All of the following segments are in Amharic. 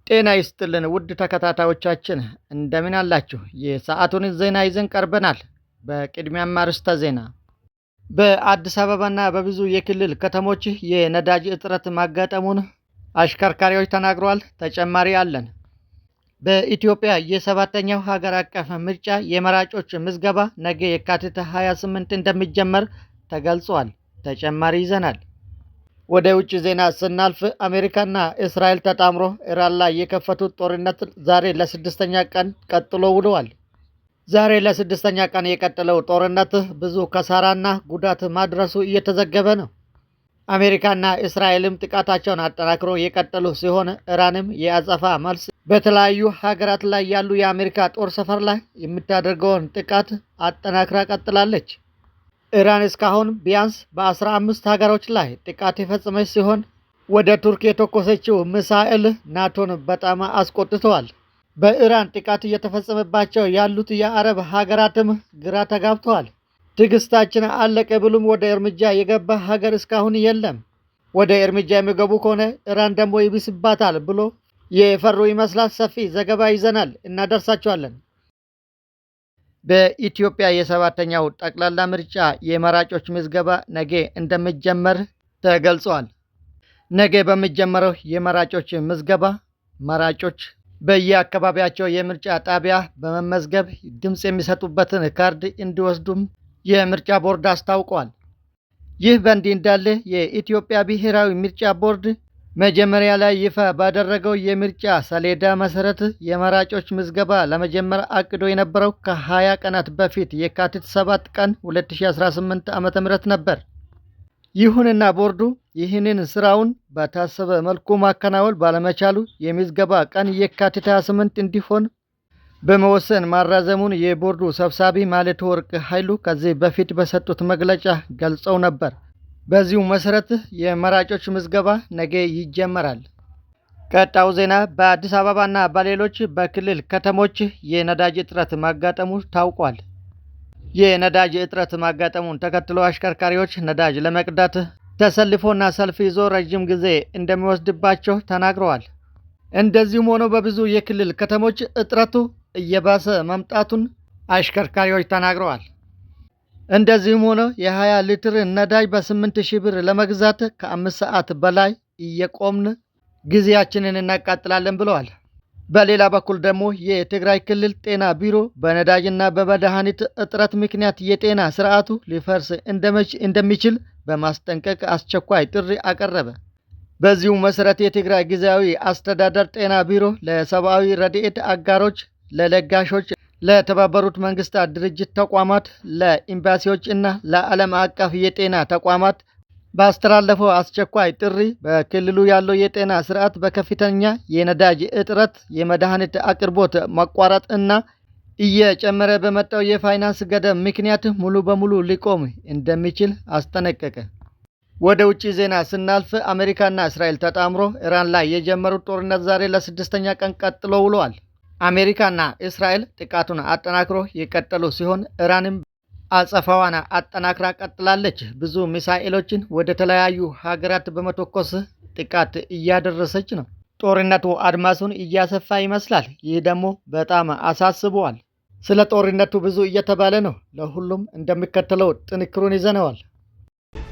ጤና ይስጥልን ውድ ተከታታዮቻችን እንደምን አላችሁ? የሰዓቱን ዜና ይዘን ቀርበናል። በቅድሚያም አርዕስተ ዜና። በአዲስ አበባና በብዙ የክልል ከተሞች የነዳጅ እጥረት ማጋጠሙን አሽከርካሪዎች ተናግረዋል። ተጨማሪ አለን። በኢትዮጵያ የሰባተኛው ሀገር አቀፍ ምርጫ የመራጮች ምዝገባ ነገ የካቲት 28 እንደሚጀመር ተገልጿል። ተጨማሪ ይዘናል። ወደ ውጭ ዜና ስናልፍ አሜሪካና እስራኤል ተጣምሮ ኢራን ላይ የከፈቱት ጦርነት ዛሬ ለስድስተኛ ቀን ቀጥሎ ውለዋል። ዛሬ ለስድስተኛ ቀን የቀጠለው ጦርነት ብዙ ከሳራና ጉዳት ማድረሱ እየተዘገበ ነው። አሜሪካና እስራኤልም ጥቃታቸውን አጠናክሮ የቀጠሉ ሲሆን ኢራንም የአጸፋ መልስ በተለያዩ ሀገራት ላይ ያሉ የአሜሪካ ጦር ሰፈር ላይ የምታደርገውን ጥቃት አጠናክራ ቀጥላለች። ኢራን እስካሁን ቢያንስ በ15 ሀገሮች ላይ ጥቃት የፈጸመች ሲሆን ወደ ቱርክ የተኮሰችው ሚሳኤል ናቶን በጣም አስቆጥተዋል። በኢራን ጥቃት እየተፈጸመባቸው ያሉት የአረብ ሀገራትም ግራ ተጋብተዋል። ትዕግስታችን አለቀ ብሎም ወደ እርምጃ የገባ ሀገር እስካሁን የለም። ወደ እርምጃ የሚገቡ ከሆነ ኢራን ደግሞ ይብስባታል ብሎ የፈሩ ይመስላል። ሰፊ ዘገባ ይዘናል፣ እናደርሳቸዋለን። በኢትዮጵያ የሰባተኛው ጠቅላላ ምርጫ የመራጮች ምዝገባ ነገ እንደሚጀመር ተገልጿል። ነገ በሚጀመረው የመራጮች ምዝገባ መራጮች በየአካባቢያቸው የምርጫ ጣቢያ በመመዝገብ ድምፅ የሚሰጡበትን ካርድ እንዲወስዱም የምርጫ ቦርድ አስታውቋል። ይህ በእንዲህ እንዳለ የኢትዮጵያ ብሔራዊ ምርጫ ቦርድ መጀመሪያ ላይ ይፋ ባደረገው የምርጫ ሰሌዳ መሰረት የመራጮች ምዝገባ ለመጀመር አቅዶ የነበረው ከ20 ቀናት በፊት የካቲት 7 ቀን 2018 ዓ.ም ነበር። ይሁንና ቦርዱ ይህንን ስራውን በታሰበ መልኩ ማከናወን ባለመቻሉ የምዝገባ ቀን የካቲት 28 እንዲሆን በመወሰን ማራዘሙን የቦርዱ ሰብሳቢ ማለትወርቅ ኃይሉ ከዚህ በፊት በሰጡት መግለጫ ገልጸው ነበር። በዚሁ መሰረት የመራጮች ምዝገባ ነገ ይጀመራል። ቀጣዩ ዜና በአዲስ አበባና በሌሎች በክልል ከተሞች የነዳጅ እጥረት ማጋጠሙ ታውቋል። የነዳጅ እጥረት ማጋጠሙን ተከትሎ አሽከርካሪዎች ነዳጅ ለመቅዳት ተሰልፎና ሰልፍ ይዞ ረጅም ጊዜ እንደሚወስድባቸው ተናግረዋል። እንደዚሁም ሆኖ በብዙ የክልል ከተሞች እጥረቱ እየባሰ መምጣቱን አሽከርካሪዎች ተናግረዋል። እንደዚሁም ሆኖ የ20 ሊትር ነዳጅ በ8,000 ብር ለመግዛት ከ5 ሰዓት በላይ እየቆምን ጊዜያችንን እናቃጥላለን ብለዋል። በሌላ በኩል ደግሞ የትግራይ ክልል ጤና ቢሮ በነዳጅና በመድኃኒት እጥረት ምክንያት የጤና ስርዓቱ ሊፈርስ እንደሚችል በማስጠንቀቅ አስቸኳይ ጥሪ አቀረበ። በዚሁ መሰረት የትግራይ ጊዜያዊ አስተዳደር ጤና ቢሮ ለሰብአዊ ረድኤት አጋሮች፣ ለለጋሾች፣ ለተባበሩት መንግስታት ድርጅት ተቋማት፣ ለኤምባሲዎች እና ለዓለም አቀፍ የጤና ተቋማት ባስተላለፈው አስቸኳይ ጥሪ በክልሉ ያለው የጤና ስርዓት በከፍተኛ የነዳጅ እጥረት፣ የመድኃኒት አቅርቦት መቋረጥ እና እየጨመረ በመጣው የፋይናንስ ገደብ ምክንያት ሙሉ በሙሉ ሊቆም እንደሚችል አስጠነቀቀ። ወደ ውጭ ዜና ስናልፍ አሜሪካና እስራኤል ተጣምሮ ኢራን ላይ የጀመሩት ጦርነት ዛሬ ለስድስተኛ ቀን ቀጥሎ ውለዋል። አሜሪካና እስራኤል ጥቃቱን አጠናክሮ የቀጠሉ ሲሆን ኢራንም አጸፋዋን አጠናክራ ቀጥላለች። ብዙ ሚሳኤሎችን ወደ ተለያዩ ሀገራት በመተኮስ ጥቃት እያደረሰች ነው። ጦርነቱ አድማሱን እያሰፋ ይመስላል። ይህ ደግሞ በጣም አሳስበዋል። ስለ ጦርነቱ ብዙ እየተባለ ነው። ለሁሉም እንደሚከተለው ጥንክሩን ይዘነዋል።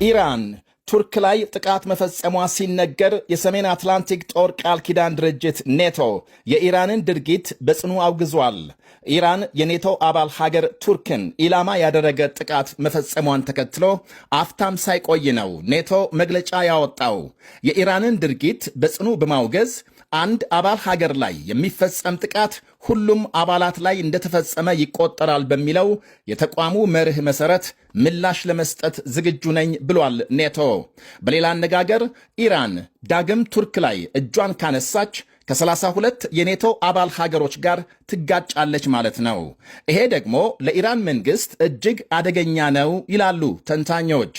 ኢራን ቱርክ ላይ ጥቃት መፈጸሟ ሲነገር የሰሜን አትላንቲክ ጦር ቃል ኪዳን ድርጅት ኔቶ የኢራንን ድርጊት በጽኑ አውግዟል። ኢራን የኔቶ አባል ሀገር ቱርክን ኢላማ ያደረገ ጥቃት መፈጸሟን ተከትሎ አፍታም ሳይቆይ ነው ኔቶ መግለጫ ያወጣው። የኢራንን ድርጊት በጽኑ በማውገዝ አንድ አባል ሀገር ላይ የሚፈጸም ጥቃት ሁሉም አባላት ላይ እንደተፈጸመ ይቆጠራል በሚለው የተቋሙ መርህ መሰረት ምላሽ ለመስጠት ዝግጁ ነኝ ብሏል ኔቶ። በሌላ አነጋገር ኢራን ዳግም ቱርክ ላይ እጇን ካነሳች ከ32 የኔቶ አባል ሀገሮች ጋር ትጋጫለች ማለት ነው። ይሄ ደግሞ ለኢራን መንግስት እጅግ አደገኛ ነው ይላሉ ተንታኞች።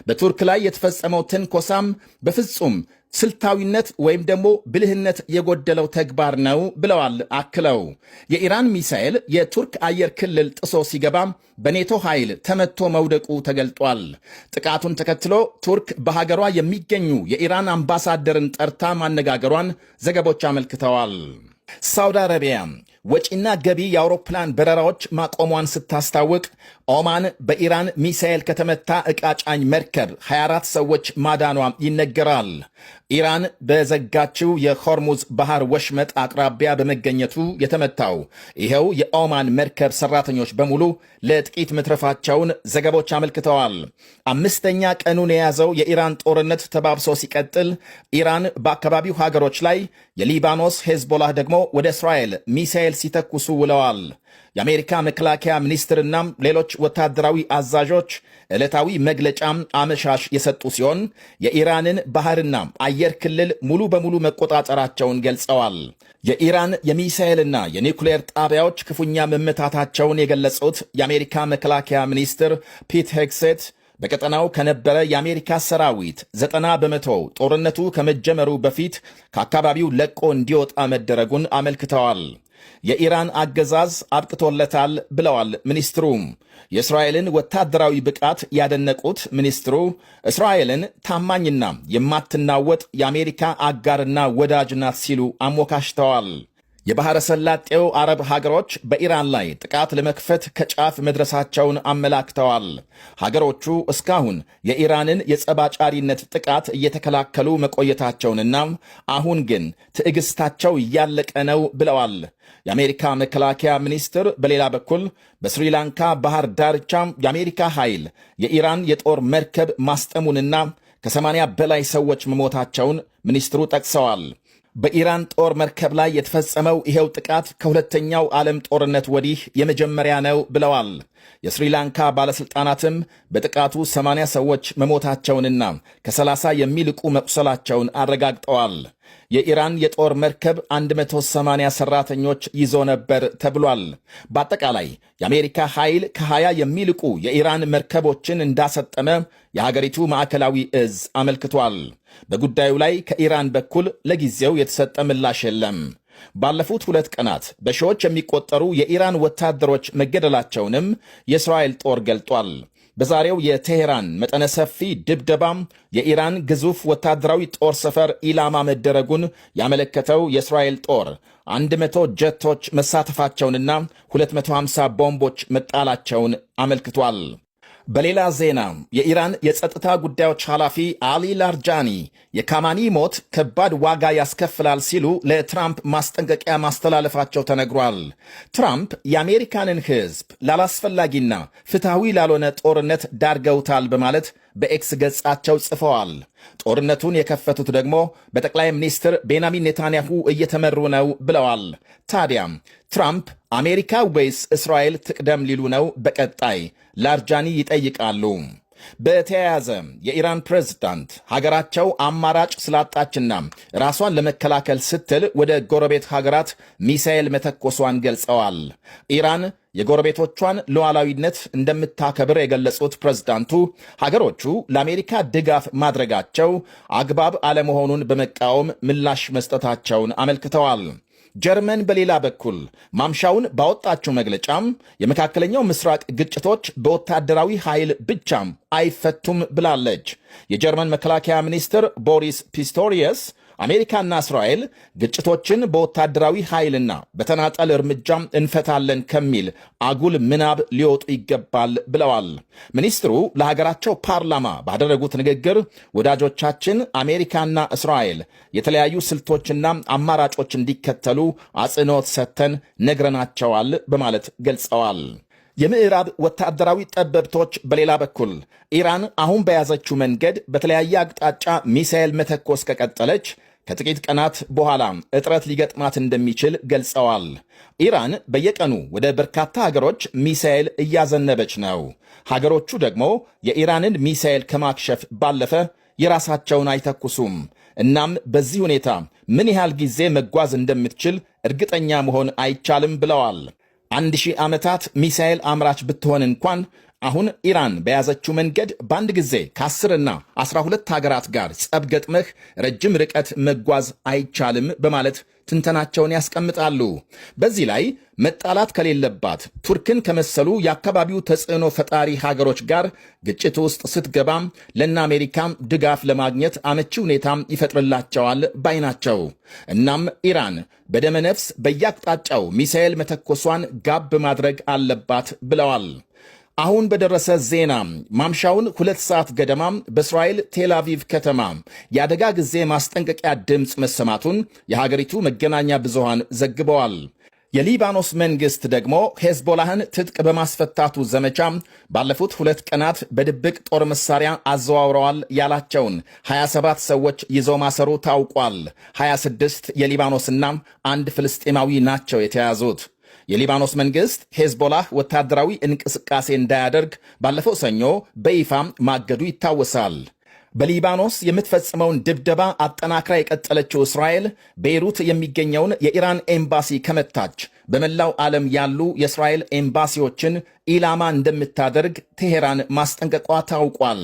በቱርክ ላይ የተፈጸመው ትንኮሳም በፍጹም ስልታዊነት ወይም ደግሞ ብልህነት የጎደለው ተግባር ነው ብለዋል። አክለው የኢራን ሚሳኤል የቱርክ አየር ክልል ጥሶ ሲገባም በኔቶ ኃይል ተመቶ መውደቁ ተገልጧል። ጥቃቱን ተከትሎ ቱርክ በሀገሯ የሚገኙ የኢራን አምባሳደርን ጠርታ ማነጋገሯን ዘገቦች አመልክተዋል። ሳውዲ አረቢያ ወጪና ገቢ የአውሮፕላን በረራዎች ማቆሟን ስታስታውቅ ኦማን በኢራን ሚሳኤል ከተመታ ዕቃ ጫኝ መርከብ 24 ሰዎች ማዳኗ ይነገራል። ኢራን በዘጋችው የሆርሙዝ ባህር ወሽመጥ አቅራቢያ በመገኘቱ የተመታው ይኸው የኦማን መርከብ ሰራተኞች በሙሉ ለጥቂት መትረፋቸውን ዘገቦች አመልክተዋል። 5ኛ ቀኑን የያዘው የኢራን ጦርነት ተባብሶ ሲቀጥል ኢራን በአካባቢው ሀገሮች ላይ የሊባኖስ ሄዝቦላህ ደግሞ ወደ እስራኤል ሚሳኤል ሲተኩሱ ውለዋል። የአሜሪካ መከላከያ ሚኒስትርና ሌሎች ወታደራዊ አዛዦች ዕለታዊ መግለጫም አመሻሽ የሰጡ ሲሆን የኢራንን ባህርና አየር ክልል ሙሉ በሙሉ መቆጣጠራቸውን ገልጸዋል። የኢራን የሚሳኤልና የኒውክሌር ጣቢያዎች ክፉኛ መመታታቸውን የገለጹት የአሜሪካ መከላከያ ሚኒስትር ፒት ሄግሴት በቀጠናው ከነበረ የአሜሪካ ሰራዊት 90 በመቶ ጦርነቱ ከመጀመሩ በፊት ከአካባቢው ለቆ እንዲወጣ መደረጉን አመልክተዋል። የኢራን አገዛዝ አብቅቶለታል ብለዋል ሚኒስትሩ። የእስራኤልን ወታደራዊ ብቃት ያደነቁት ሚኒስትሩ እስራኤልን ታማኝና የማትናወጥ የአሜሪካ አጋርና ወዳጅ ናት ሲሉ አሞካሽተዋል። የባሕረ ሰላጤው አረብ ሀገሮች በኢራን ላይ ጥቃት ለመክፈት ከጫፍ መድረሳቸውን አመላክተዋል። ሀገሮቹ እስካሁን የኢራንን የጸባጫሪነት ጥቃት እየተከላከሉ መቆየታቸውንና አሁን ግን ትዕግስታቸው እያለቀ ነው ብለዋል። የአሜሪካ መከላከያ ሚኒስትር በሌላ በኩል በስሪላንካ ባህር ዳርቻ የአሜሪካ ኃይል የኢራን የጦር መርከብ ማስጠሙንና ከ80 በላይ ሰዎች መሞታቸውን ሚኒስትሩ ጠቅሰዋል። በኢራን ጦር መርከብ ላይ የተፈጸመው ይሄው ጥቃት ከሁለተኛው ዓለም ጦርነት ወዲህ የመጀመሪያ ነው ብለዋል። የስሪላንካ ባለሥልጣናትም በጥቃቱ 80 ሰዎች መሞታቸውንና ከ30 የሚልቁ መቁሰላቸውን አረጋግጠዋል። የኢራን የጦር መርከብ 180 ሰራተኞች ይዞ ነበር ተብሏል። በአጠቃላይ የአሜሪካ ኃይል ከ20 የሚልቁ የኢራን መርከቦችን እንዳሰጠመ የሀገሪቱ ማዕከላዊ እዝ አመልክቷል። በጉዳዩ ላይ ከኢራን በኩል ለጊዜው የተሰጠ ምላሽ የለም። ባለፉት 2 ቀናት በሺዎች የሚቆጠሩ የኢራን ወታደሮች መገደላቸውንም የእስራኤል ጦር ገልጧል። በዛሬው የቴሄራን መጠነ ሰፊ ድብደባም የኢራን ግዙፍ ወታደራዊ ጦር ሰፈር ኢላማ መደረጉን ያመለከተው የእስራኤል ጦር 100 ጀቶች መሳተፋቸውንና 250 ቦምቦች መጣላቸውን አመልክቷል። በሌላ ዜና የኢራን የጸጥታ ጉዳዮች ኃላፊ አሊ ላርጃኒ የካማኒ ሞት ከባድ ዋጋ ያስከፍላል ሲሉ ለትራምፕ ማስጠንቀቂያ ማስተላለፋቸው ተነግሯል። ትራምፕ የአሜሪካንን ሕዝብ ላላስፈላጊና ፍትሐዊ ላልሆነ ጦርነት ዳርገውታል በማለት በኤክስ ገጻቸው ጽፈዋል። ጦርነቱን የከፈቱት ደግሞ በጠቅላይ ሚኒስትር ቤንያሚን ኔታንያሁ እየተመሩ ነው ብለዋል። ታዲያም ትራምፕ አሜሪካ ወይስ እስራኤል ትቅደም ሊሉ ነው በቀጣይ ላርጃኒ ይጠይቃሉ። በተያያዘ የኢራን ፕሬዝዳንት ሀገራቸው አማራጭ ስላጣችና ራሷን ለመከላከል ስትል ወደ ጎረቤት ሀገራት ሚሳኤል መተኮሷን ገልጸዋል። ኢራን የጎረቤቶቿን ሉዓላዊነት እንደምታከብር የገለጹት ፕሬዝዳንቱ ሀገሮቹ ለአሜሪካ ድጋፍ ማድረጋቸው አግባብ አለመሆኑን በመቃወም ምላሽ መስጠታቸውን አመልክተዋል። ጀርመን በሌላ በኩል ማምሻውን ባወጣችው መግለጫም የመካከለኛው ምስራቅ ግጭቶች በወታደራዊ ኃይል ብቻም አይፈቱም ብላለች። የጀርመን መከላከያ ሚኒስትር ቦሪስ ፒስቶሪየስ አሜሪካና እስራኤል ግጭቶችን በወታደራዊ ኃይልና በተናጠል እርምጃም እንፈታለን ከሚል አጉል ምናብ ሊወጡ ይገባል ብለዋል። ሚኒስትሩ ለሀገራቸው ፓርላማ ባደረጉት ንግግር ወዳጆቻችን አሜሪካና እስራኤል የተለያዩ ስልቶችና አማራጮች እንዲከተሉ አጽንኦት ሰጥተን ነግረናቸዋል በማለት ገልጸዋል። የምዕራብ ወታደራዊ ጠበብቶች በሌላ በኩል ኢራን አሁን በያዘችው መንገድ በተለያየ አቅጣጫ ሚሳኤል መተኮስ ከቀጠለች ከጥቂት ቀናት በኋላ እጥረት ሊገጥማት እንደሚችል ገልጸዋል። ኢራን በየቀኑ ወደ በርካታ ሀገሮች ሚሳኤል እያዘነበች ነው። ሀገሮቹ ደግሞ የኢራንን ሚሳኤል ከማክሸፍ ባለፈ የራሳቸውን አይተኩሱም። እናም በዚህ ሁኔታ ምን ያህል ጊዜ መጓዝ እንደምትችል እርግጠኛ መሆን አይቻልም ብለዋል። 1000 ዓመታት ሚሳኤል አምራች ብትሆን እንኳን አሁን ኢራን በያዘችው መንገድ በአንድ ጊዜ ከ10 እና 12 ሀገራት ጋር ጸብ ገጥመህ ረጅም ርቀት መጓዝ አይቻልም በማለት ትንተናቸውን ያስቀምጣሉ። በዚህ ላይ መጣላት ከሌለባት ቱርክን ከመሰሉ የአካባቢው ተጽዕኖ ፈጣሪ ሀገሮች ጋር ግጭት ውስጥ ስትገባም ለእነ አሜሪካም ድጋፍ ለማግኘት አመቺ ሁኔታም ይፈጥርላቸዋል ባይ ናቸው። እናም ኢራን በደመነፍስ በየአቅጣጫው ሚሳኤል መተኮሷን ጋብ ማድረግ አለባት ብለዋል። አሁን በደረሰ ዜና ማምሻውን 2 ሰዓት ገደማ በእስራኤል ቴል አቪቭ ከተማ የአደጋ ጊዜ ማስጠንቀቂያ ድምፅ መሰማቱን የሀገሪቱ መገናኛ ብዙሃን ዘግበዋል። የሊባኖስ መንግሥት ደግሞ ሄዝቦላህን ትጥቅ በማስፈታቱ ዘመቻ ባለፉት 2 ቀናት በድብቅ ጦር መሳሪያ አዘዋውረዋል ያላቸውን 27 ሰዎች ይዞ ማሰሩ ታውቋል። 26 የሊባኖስና 1 ፍልስጤማዊ ናቸው የተያዙት። የሊባኖስ መንግሥት ሄዝቦላህ ወታደራዊ እንቅስቃሴ እንዳያደርግ ባለፈው ሰኞ በይፋም ማገዱ ይታወሳል። በሊባኖስ የምትፈጽመውን ድብደባ አጠናክራ የቀጠለችው እስራኤል ቤይሩት የሚገኘውን የኢራን ኤምባሲ ከመታች በመላው ዓለም ያሉ የእስራኤል ኤምባሲዎችን ኢላማ እንደምታደርግ ቴሄራን ማስጠንቀቋ ታውቋል።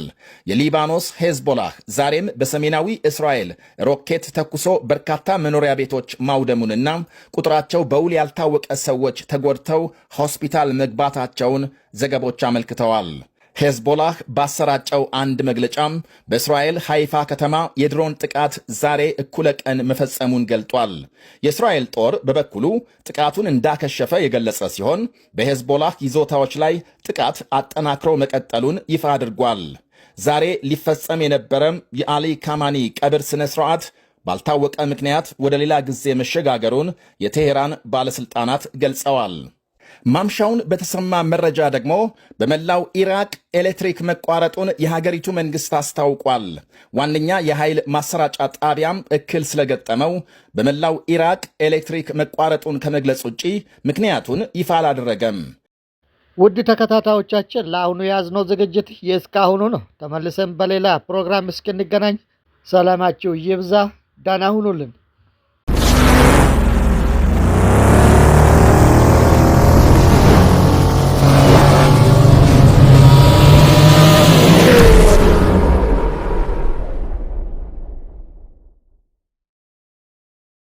የሊባኖስ ሄዝቦላህ ዛሬም በሰሜናዊ እስራኤል ሮኬት ተኩሶ በርካታ መኖሪያ ቤቶች ማውደሙንና ቁጥራቸው በውል ያልታወቀ ሰዎች ተጎድተው ሆስፒታል መግባታቸውን ዘገቦች አመልክተዋል። ሄዝቦላህ ባሰራጨው አንድ መግለጫም በእስራኤል ሃይፋ ከተማ የድሮን ጥቃት ዛሬ እኩለ ቀን መፈጸሙን ገልጧል። የእስራኤል ጦር በበኩሉ ጥቃቱን እንዳከሸፈ የገለጸ ሲሆን በሄዝቦላህ ይዞታዎች ላይ ጥቃት አጠናክሮ መቀጠሉን ይፋ አድርጓል። ዛሬ ሊፈጸም የነበረም የአሊ ካማኒ ቀብር ሥነ ሥርዓት ባልታወቀ ምክንያት ወደ ሌላ ጊዜ መሸጋገሩን የቴሄራን ባለሥልጣናት ገልጸዋል። ማምሻውን በተሰማ መረጃ ደግሞ በመላው ኢራቅ ኤሌክትሪክ መቋረጡን የሀገሪቱ መንግሥት አስታውቋል። ዋነኛ የኃይል ማሰራጫ ጣቢያም እክል ስለገጠመው በመላው ኢራቅ ኤሌክትሪክ መቋረጡን ከመግለጽ ውጪ ምክንያቱን ይፋ አላደረገም። ውድ ተከታታዮቻችን ለአሁኑ የያዝነው ዝግጅት የእስካሁኑ ነው። ተመልሰን በሌላ ፕሮግራም እስክንገናኝ ሰላማችሁ ይብዛ። ደህና ሁኑልን።